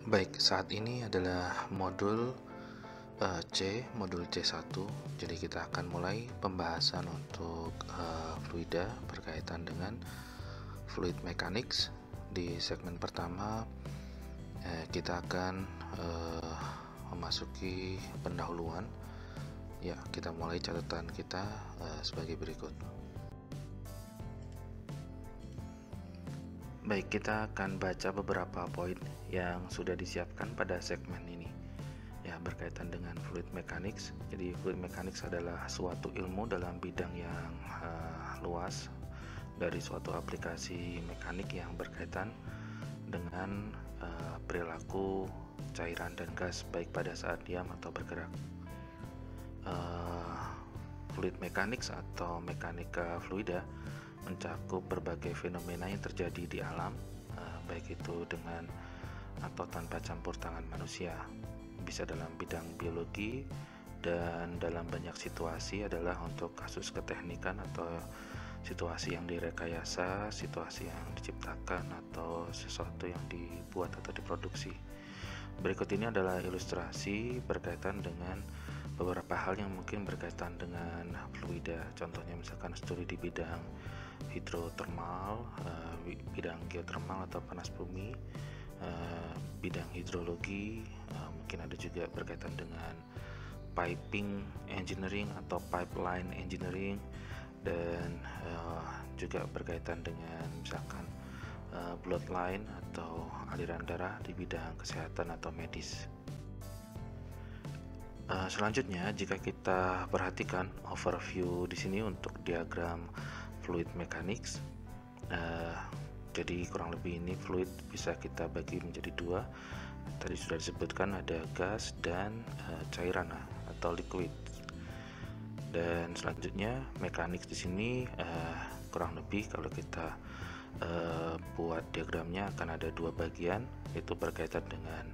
Baik, saat ini adalah modul C1. Jadi kita akan mulai pembahasan untuk fluida berkaitan dengan fluid mechanics. Di segmen pertama kita akan memasuki pendahuluan. Ya, kita mulai catatan kita sebagai berikut. Baik, kita akan baca beberapa poin yang sudah disiapkan pada segmen ini. Ya, berkaitan dengan fluid mechanics. Jadi fluid mechanics adalah suatu ilmu dalam bidang yang luas dari suatu aplikasi mekanik yang berkaitan dengan perilaku cairan dan gas baik pada saat diam atau bergerak. Fluid mechanics atau mekanika fluida mencakup berbagai fenomena yang terjadi di alam, baik itu dengan atau tanpa campur tangan manusia. Bisa dalam bidang biologi, dan dalam banyak situasi adalah untuk kasus keteknikan atau situasi yang direkayasa, situasi yang diciptakan, atau sesuatu yang dibuat atau diproduksi. Berikut ini adalah ilustrasi berkaitan dengan beberapa hal yang mungkin berkaitan dengan fluida. Contohnya misalkan studi di bidang hidrotermal, bidang geotermal atau panas bumi, bidang hidrologi, mungkin ada juga berkaitan dengan piping engineering atau pipeline engineering, dan juga berkaitan dengan misalkan bloodline atau aliran darah di bidang kesehatan atau medis. Selanjutnya, jika kita perhatikan overview di sini untuk diagram fluid mechanics, jadi kurang lebih ini fluid bisa kita bagi menjadi dua. Tadi sudah disebutkan ada gas dan cairan atau liquid. Dan selanjutnya mechanics di sini kurang lebih kalau kita buat diagramnya akan ada dua bagian, yaitu berkaitan dengan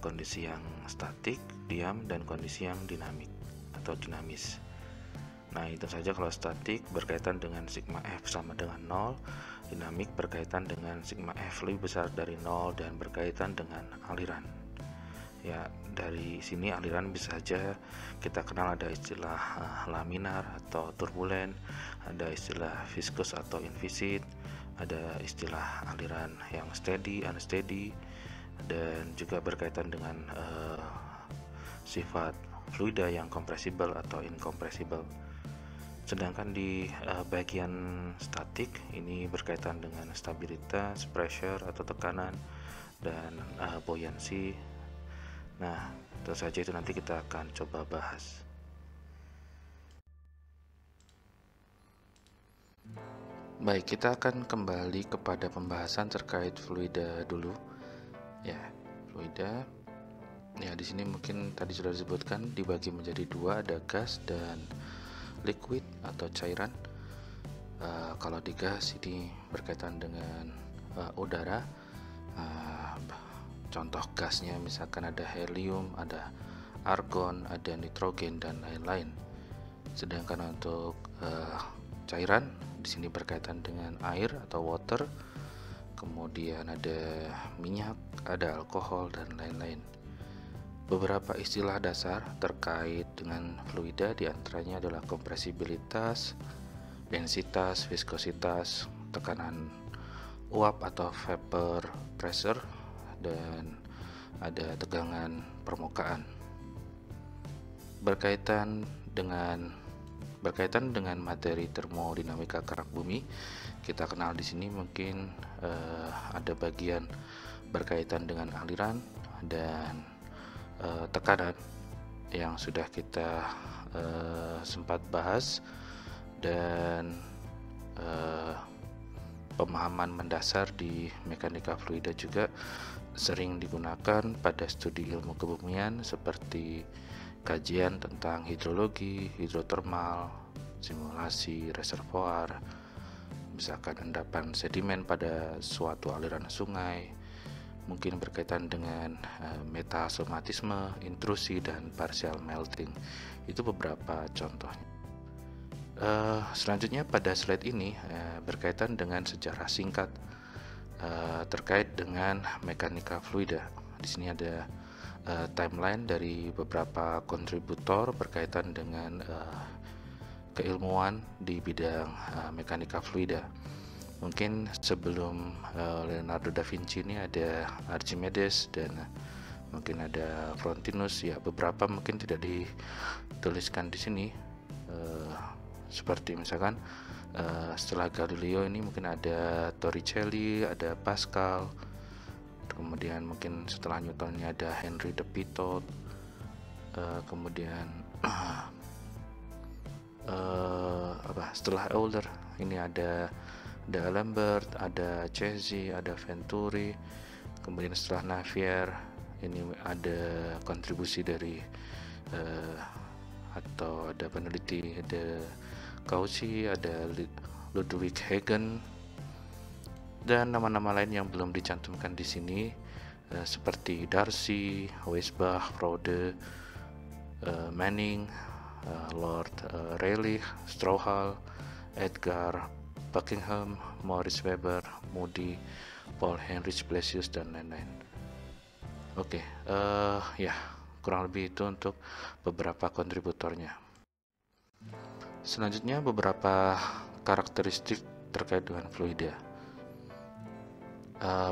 kondisi yang statik, diam, dan kondisi yang dinamik atau dinamis. Nah, itu saja kalau statik berkaitan dengan sigma F sama dengan 0, dinamik berkaitan dengan sigma F lebih besar dari 0 dan berkaitan dengan aliran. Ya, dari sini aliran bisa saja kita kenal ada istilah laminar atau turbulen, ada istilah viscous atau inviscid, ada istilah aliran yang steady, unsteady, dan juga berkaitan dengan sifat fluida yang compressible atau incompressible. Sedangkan di bagian statik ini berkaitan dengan stabilitas, pressure atau tekanan, dan buoyancy. Nah, tentu saja itu nanti kita akan coba bahas. Baik, kita akan kembali kepada pembahasan terkait fluida dulu. Ya, fluida. Ya, di sini mungkin tadi sudah disebutkan dibagi menjadi dua, ada gas dan liquid atau cairan. Kalau di gas ini berkaitan dengan udara. Contoh gasnya misalkan ada helium, ada argon, ada nitrogen, dan lain-lain. Sedangkan untuk cairan di sini berkaitan dengan air atau water, kemudian ada minyak, ada alkohol, dan lain-lain. Beberapa istilah dasar terkait dengan fluida diantaranya adalah kompresibilitas, densitas, viskositas, tekanan uap atau vapor pressure, dan ada tegangan permukaan. Berkaitan dengan materi termodinamika kerak bumi, kita kenal di sini mungkin ada bagian berkaitan dengan aliran dan tekanan yang sudah kita sempat bahas, dan pemahaman mendasar di mekanika fluida juga sering digunakan pada studi ilmu kebumian seperti kajian tentang hidrologi, hidrotermal, simulasi reservoir, misalkan endapan sedimen pada suatu aliran sungai, mungkin berkaitan dengan metasomatisme, intrusi, dan partial melting. Itu beberapa contohnya. Selanjutnya pada slide ini berkaitan dengan sejarah singkat terkait dengan mekanika fluida. Di sini ada timeline dari beberapa kontributor berkaitan dengan keilmuan di bidang mekanika fluida. Mungkin sebelum Leonardo da Vinci ini ada Archimedes dan mungkin ada Frontinus, ya beberapa mungkin tidak dituliskan di sini, seperti misalkan setelah Galileo ini mungkin ada Torricelli, ada Pascal, kemudian mungkin setelah Newton ini ada Henry de Pitot, kemudian setelah Euler ini ada D'Alembert, ada Cesi, ada Venturi, kemudian setelah Navier ini ada kontribusi dari atau ada peneliti, ada Cauchy, ada Ludwig Hagen, dan nama-nama lain yang belum dicantumkan di sini seperti Darcy, Weisbach, Fraude, Manning, Lord Rayleigh, Strouhal, Edgar Buckingham, Maurice Weber, Moody, Paul Heinrich Blasius, dan lain-lain. Oke, ya kurang lebih itu untuk beberapa kontributornya. Selanjutnya beberapa karakteristik terkait dengan fluida.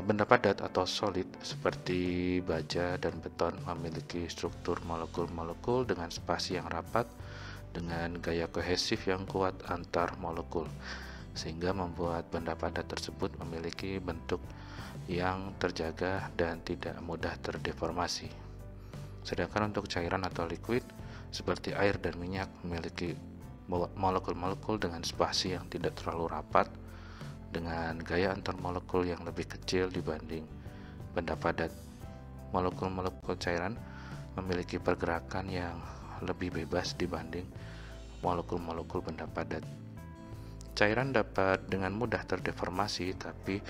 Benda padat atau solid seperti baja dan beton memiliki struktur molekul-molekul dengan spasi yang rapat dengan gaya kohesif yang kuat antar molekul, sehingga membuat benda padat tersebut memiliki bentuk yang terjaga dan tidak mudah terdeformasi. Sedangkan untuk cairan atau liquid seperti air dan minyak memiliki molekul-molekul dengan spasi yang tidak terlalu rapat dengan gaya antar molekul yang lebih kecil dibanding benda padat. Molekul-molekul cairan memiliki pergerakan yang lebih bebas dibanding molekul-molekul benda padat. Cairan dapat dengan mudah terdeformasi tapi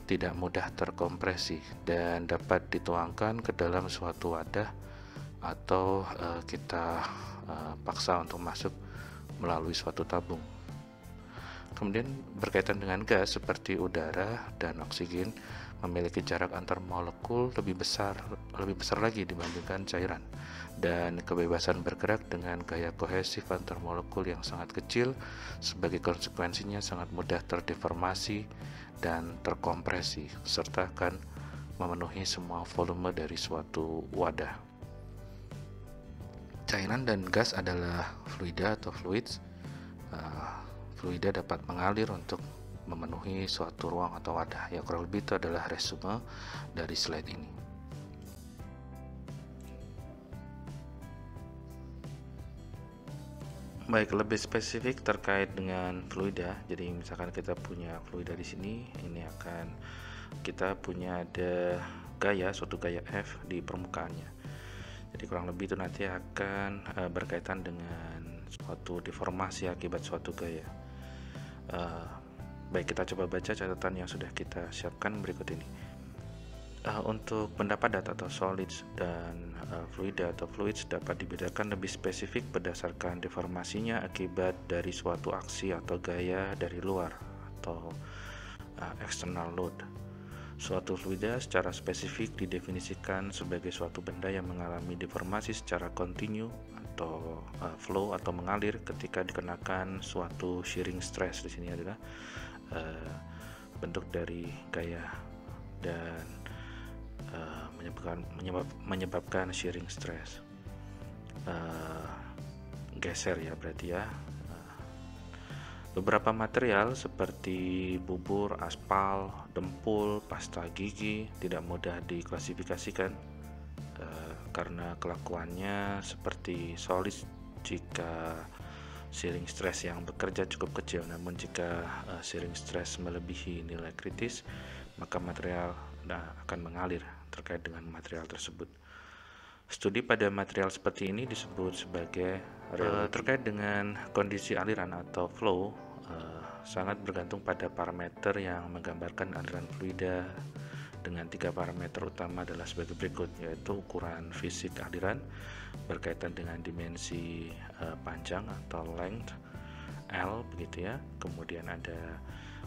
tidak mudah terkompresi dan dapat dituangkan ke dalam suatu wadah atau kita paksa untuk masuk melalui suatu tabung. Kemudian berkaitan dengan gas seperti udara dan oksigen memiliki jarak antar molekul lebih besar lagi dibandingkan cairan, dan kebebasan bergerak dengan gaya kohesif antar molekul yang sangat kecil. Sebagai konsekuensinya sangat mudah terdeformasi dan terkompresi serta akan memenuhi semua volume dari suatu wadah. Cairan dan gas adalah fluida atau fluids. Fluida dapat mengalir untuk memenuhi suatu ruang atau wadah. Ya, kurang lebih itu adalah resume dari slide ini. Baik, lebih spesifik terkait dengan fluida. Jadi misalkan kita punya fluida di sini, ini akan kita punya ada gaya, suatu gaya F di permukaannya. Jadi kurang lebih itu nanti akan berkaitan dengan suatu deformasi akibat suatu gaya. Baik, kita coba baca catatan yang sudah kita siapkan berikut ini. Untuk benda padat atau solids dan fluida atau fluids dapat dibedakan lebih spesifik berdasarkan deformasinya akibat dari suatu aksi atau gaya dari luar atau external load. Suatu fluida secara spesifik didefinisikan sebagai suatu benda yang mengalami deformasi secara kontinu atau flow atau mengalir ketika dikenakan suatu shearing stress. Di sini adalah bentuk dari gaya dan menyebabkan shearing stress. Geser ya berarti ya. Beberapa material seperti bubur, aspal, dempul, pasta gigi tidak mudah diklasifikasikan karena kelakuannya seperti solid jika shearing stress yang bekerja cukup kecil. Namun jika shearing stress melebihi nilai kritis, maka material akan mengalir terkait dengan material tersebut. Studi pada material seperti ini disebut sebagai terkait dengan kondisi aliran atau flow, sangat bergantung pada parameter yang menggambarkan aliran fluida dengan 3 parameter utama adalah sebagai berikut, yaitu ukuran fisik aliran berkaitan dengan dimensi panjang atau length L begitu ya. Kemudian ada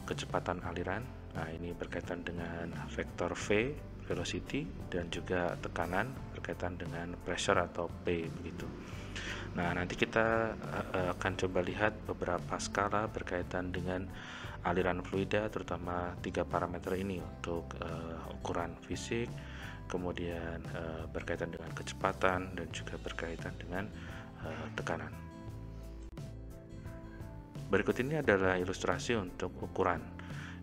kecepatan aliran. Nah, ini berkaitan dengan vektor V velocity, dan juga tekanan berkaitan dengan pressure atau P begitu. Nah, nanti kita akan coba lihat beberapa skala berkaitan dengan aliran fluida, terutama 3 parameter ini untuk ukuran fisik, kemudian berkaitan dengan kecepatan, dan juga berkaitan dengan tekanan. Berikut ini adalah ilustrasi untuk ukuran.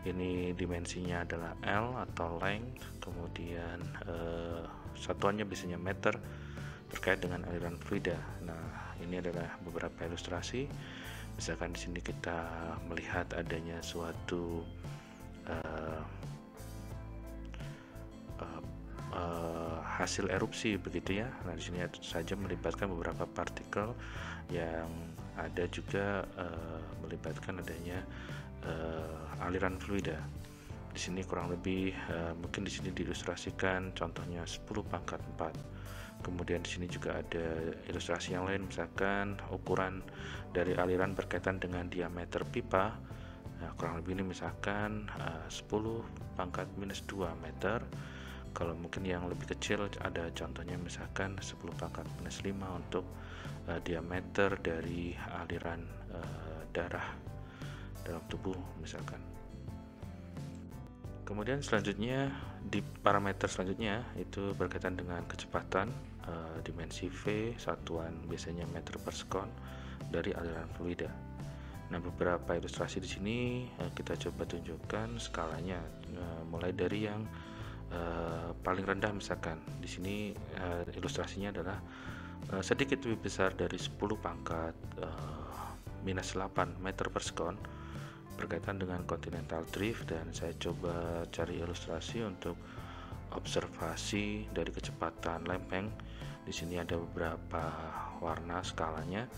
Ini dimensinya adalah L atau length, kemudian satuannya biasanya meter terkait dengan aliran fluida. Nah, ini adalah beberapa ilustrasi. Misalkan di sini kita melihat adanya suatu hasil erupsi begitu ya. Nah, di sini saja melibatkan beberapa partikel yang ada juga melibatkan adanya aliran fluida. Di sini kurang lebih mungkin di sini diilustrasikan contohnya 10 pangkat 4. Kemudian di sini juga ada ilustrasi yang lain, misalkan ukuran dari aliran berkaitan dengan diameter pipa. Nah, kurang lebih ini misalkan 10 pangkat minus 2 meter. Kalau mungkin yang lebih kecil ada contohnya misalkan 10 pangkat minus 5 untuk diameter dari aliran darah dalam tubuh misalkan. Kemudian selanjutnya di parameter selanjutnya itu berkaitan dengan kecepatan, dimensi V, satuan biasanya meter per sekon dari aliran fluida. Nah, beberapa ilustrasi di sini kita coba tunjukkan skalanya, mulai dari yang paling rendah misalkan. Di sini ilustrasinya adalah sedikit lebih besar dari 10 pangkat minus 8 meter per sekon berkaitan dengan continental drift, dan saya coba cari ilustrasi untuk observasi dari kecepatan lempeng. Di sini ada beberapa warna skalanya.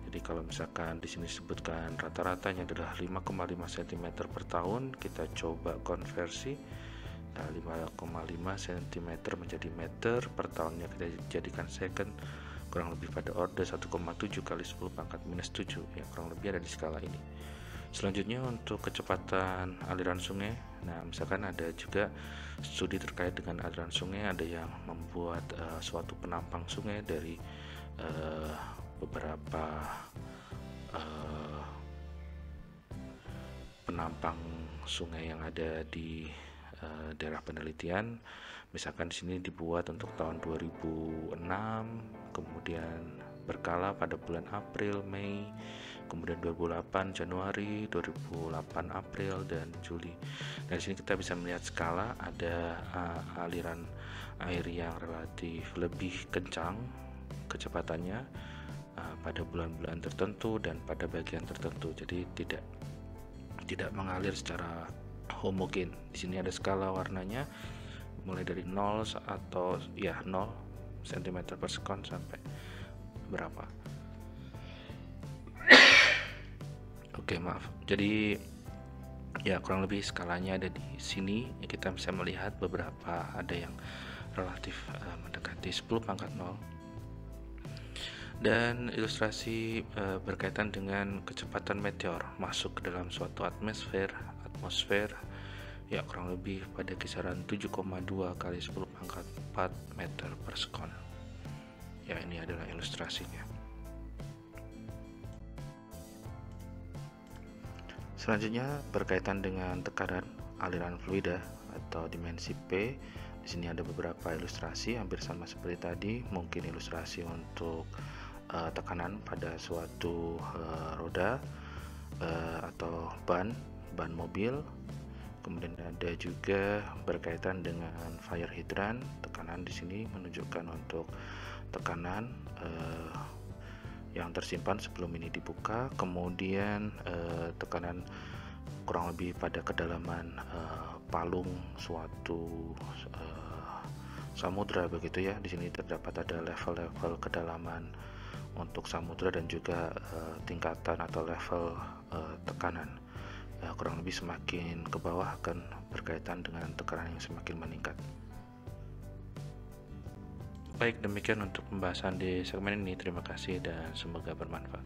Jadi kalau misalkan di sini disebutkan rata-ratanya adalah 5,5 cm per tahun, kita coba konversi. Nah, 5,5 cm menjadi meter per tahunnya kita jadikan second, kurang lebih pada order 1,7 kali 10 pangkat minus 7 ya, kurang lebih ada di skala ini. Selanjutnya untuk kecepatan aliran sungai. Nah, misalkan ada juga studi terkait dengan aliran sungai, ada yang membuat suatu penampang sungai dari beberapa penampang sungai yang ada di daerah penelitian. Misalkan di sini dibuat untuk tahun 2006, kemudian berkala pada bulan April, Mei, kemudian 2008 Januari, 2008 April, dan Juli. Dari sini kita bisa melihat skala, ada aliran air yang relatif lebih kencang kecepatannya pada bulan-bulan tertentu dan pada bagian tertentu. Jadi tidak mengalir secara homogen. Di sini ada skala warnanya mulai dari 0 atau ya 0 cm per sekon sampai berapa. Oke, maaf. Jadi ya kurang lebih skalanya ada di sini. Kita bisa melihat beberapa ada yang relatif mendekati 10 pangkat 0. Dan ilustrasi berkaitan dengan kecepatan meteor masuk ke dalam suatu atmosfer ya kurang lebih pada kisaran 7,2 kali 10 pangkat 4 meter per sekon. Ya, ini adalah ilustrasinya. Selanjutnya berkaitan dengan tekanan aliran fluida atau dimensi P. Di sini ada beberapa ilustrasi hampir sama seperti tadi. Mungkin ilustrasi untuk tekanan pada suatu roda atau ban mobil. Kemudian ada juga berkaitan dengan fire hydrant. Tekanan di sini menunjukkan untuk tekanan yang tersimpan sebelum ini dibuka. Kemudian tekanan kurang lebih pada kedalaman palung suatu samudra begitu ya. Di sini terdapat ada level-level kedalaman untuk samudra dan juga tingkatan atau level tekanan. Kurang lebih semakin ke bawah akan berkaitan dengan tekanan yang semakin meningkat. Baik, demikian untuk pembahasan di segmen ini. Terima kasih dan semoga bermanfaat.